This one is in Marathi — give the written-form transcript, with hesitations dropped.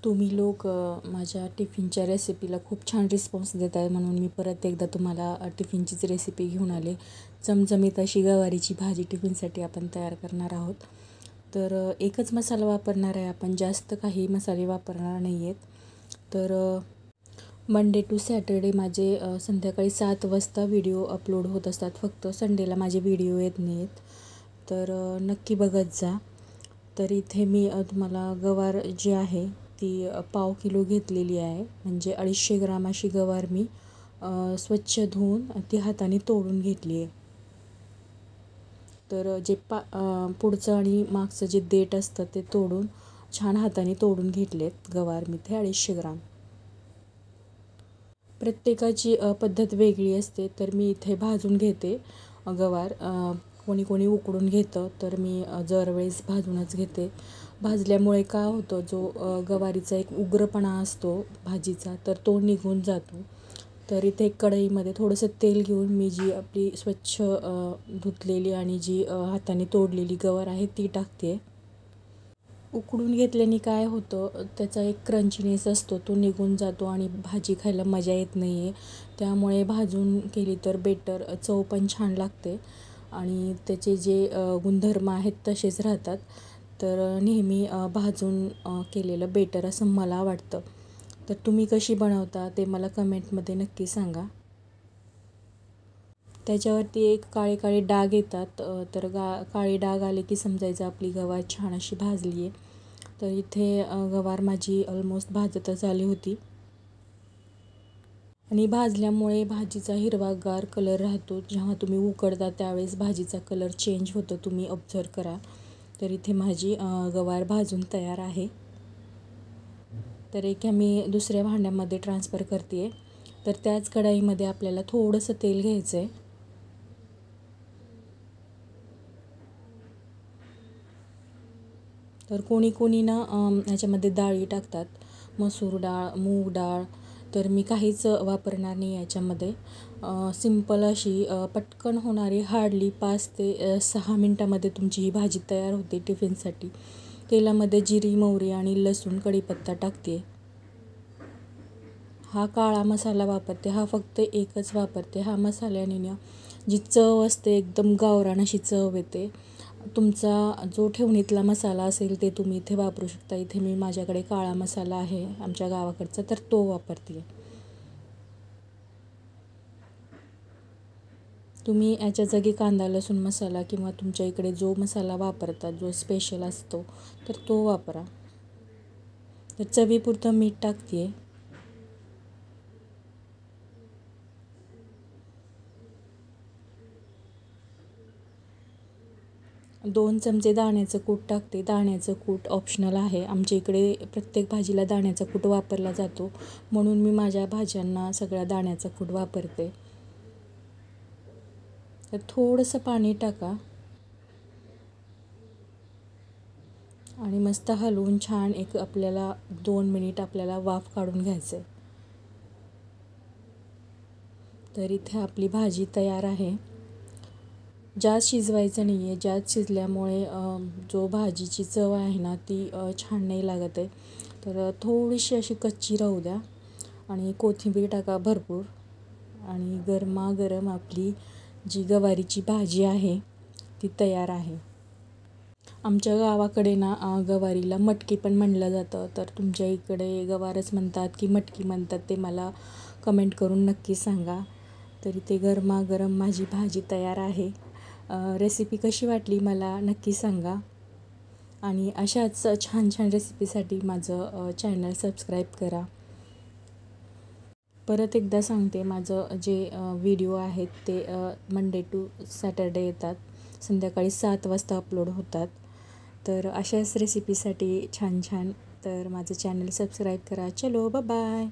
तुम्ही लोक माझ्या टिफिनच्या रेसिपीला खूप छान रिस्पॉन्स देत आहे, म्हणून मी परत एकदा तुम्हाला टिफिनचीच रेसिपी घेऊन आले. चमचमीत अशी गवारीची भाजी टिफिनसाठी आपण तयार करणार आहोत. तर एकच मसाला वापरणार आहे आपण, जास्त काही मसाले वापरणार नाही आहेत. तर मंडे टू सॅटर्डे माझे संध्याकाळी 7 वाजता व्हिडिओ अपलोड होत असतात. फक्त संडेला माझे व्हिडिओ येत नाहीत, तर नक्की बघत जा. तर इथे मी तुम्हाला गवार जी आहे ती पाव किलो घेतलेली आहे, म्हणजे 250 ग्राम अशी गवार मी स्वच्छ धुवून ती हाताने तोडून घेतली आहे. तर जे पुढचं आणि मागचं जे देठ असतं ते तोडून छान हाताने तोडून घेतलेत गवार मी ते 250 ग्राम. प्रत्येकाची पद्धत वेगळी असते, तर मी इथे भाजून घेते गवार. कोणी कोणी उकडून घेतं, तर मी दरवेळेस भाजूनच घेते. भाजल्यामुळे काय होतं, जो गवारीचा एक उग्रपणा असतो भाजीचा, तर तो निघून जातो. तर इथे एक कढईमध्ये थोडंसं तेल घेऊन मी जी आपली स्वच्छ धुतलेली आणि जी हाताने तोडलेली गवार आहे ती टाकते. उकडून घेतल्याने काय होतं, त्याचा एक क्रंचीनेस असतो तो निघून जातो आणि भाजी खायला मजा येत नाही आहे. त्यामुळे भाजून केली तर बेटर, चव पण छान लागते आणि त्याचे जे गुणधर्म आहेत तसेच राहतात. तर नेहमी भाजून केलेलं बेटर असं मला वाटतं. तर तुम्ही कशी बनवता ते मला कमेंटमध्ये नक्की सांगा. त्याच्यावरती एक काळे काळे डाग येतात, तर काळे डाग आले की समजायचं आपली गवार छान अशी भाजली आहे. तर इथे गवार माझी ऑलमोस्ट भाजतच आली होती आणि भाजल्यामुळे भाजीचा हिरवागार कलर राहतो. जेव्हा तुम्ही उकडता त्यावेळेस भाजीचा कलर चेंज होतो, तुम्ही ऑब्झर्व करा. तर इथे माझी गवार भाजून तयार आहे. तर एका मी दुसऱ्या भांड्यामध्ये ट्रान्सफर करते आहे. तर त्याच कढईमध्ये आपल्याला थोडंसं तेल घ्यायचं आहे. तर कोणी कोणी ना याच्यामध्ये डाळी टाकतात, मसूर डाळ, मूग डाळ. तर मी काहीच वापरणार नाही याच्यामध्ये. सिंपल अशी पटकन होणारी, हार्डली 5 ते 6 मिनटामध्ये तुमची ही भाजी तयार होते टिफिनसाठी. तेलामध्ये जिरी, मोहरी आणि लसूण, कढीपत्ता टाकते. हा काळा मसाला वापरते, हा फक्त एकच वापरते. हा मसाल्याने ना जी चव असते एकदम गावरान अशी चव येते. तुमचा जो ठेवणीतला मसाला असेल ते तुम्ही इथे वापरू शकता. इथे मी माझ्याकडे काळा मसाला आहे आमच्या गावाकडचा, तर तो वापरते. तुम्ही याच्या जागी कांदा लसूण मसाला किंवा तुमच्या इकडे जो मसाला वापरतात, जो स्पेशल असतो, तर तो वापरा. तर चवीपुरतं मीठ टाकते. 2 चमचे दाण्याचं कूट टाकते. दाण्याचं कूट ऑप्शनल आहे. आमच्या इकडे प्रत्येक भाजीला दाण्याचा कूट वापरला जातो, म्हणून मी माझ्या भाज्यांना सगळ्या दाण्याचा कूट वापरते. तर थोडंसं पाणी टाका आणि मस्त हलवून छान एक आपल्याला 2 मिनिट आपल्याला वाफ काढून घ्यायचं आहे. तर इथे आपली भाजी तयार आहे. जास्त शिजवायचं नाही आहे. जास्त शिजल्यामुळे जो भाजीची चव आहे ना ती छान नाही लागत आहे. तर थोडीशी अशी कच्ची राहू द्या आणि कोथिंबीर टाका भरपूर आणि गरमागरम आपली जी गवारीची भाजी आहे ती तयार आहे. आमच्या गावाकडे ना गवारीला मटकी पण म्हणलं जातं. तर तुमच्या इकडे गवारच म्हणतात की मटकी म्हणतात ते मला कमेंट करून नक्की सांगा. तरी ते गरमागरम माझी भाजी तयार आहे. रेसिपी कशी वाटली मला नक्की सांगा आणि अशाच छान छान रेसिपीसाठी माझं चॅनल सबस्क्राईब करा. परत एकदा सांगते, माझं जे व्हिडिओ आहेत ते मंडे टू सॅटर्डे येतात, संध्याकाळी 7 वाजता अपलोड होतात. तर अशाच रेसिपीसाठी छान छान तर माझं चॅनल सबस्क्राईब करा. चलो बाय बाय.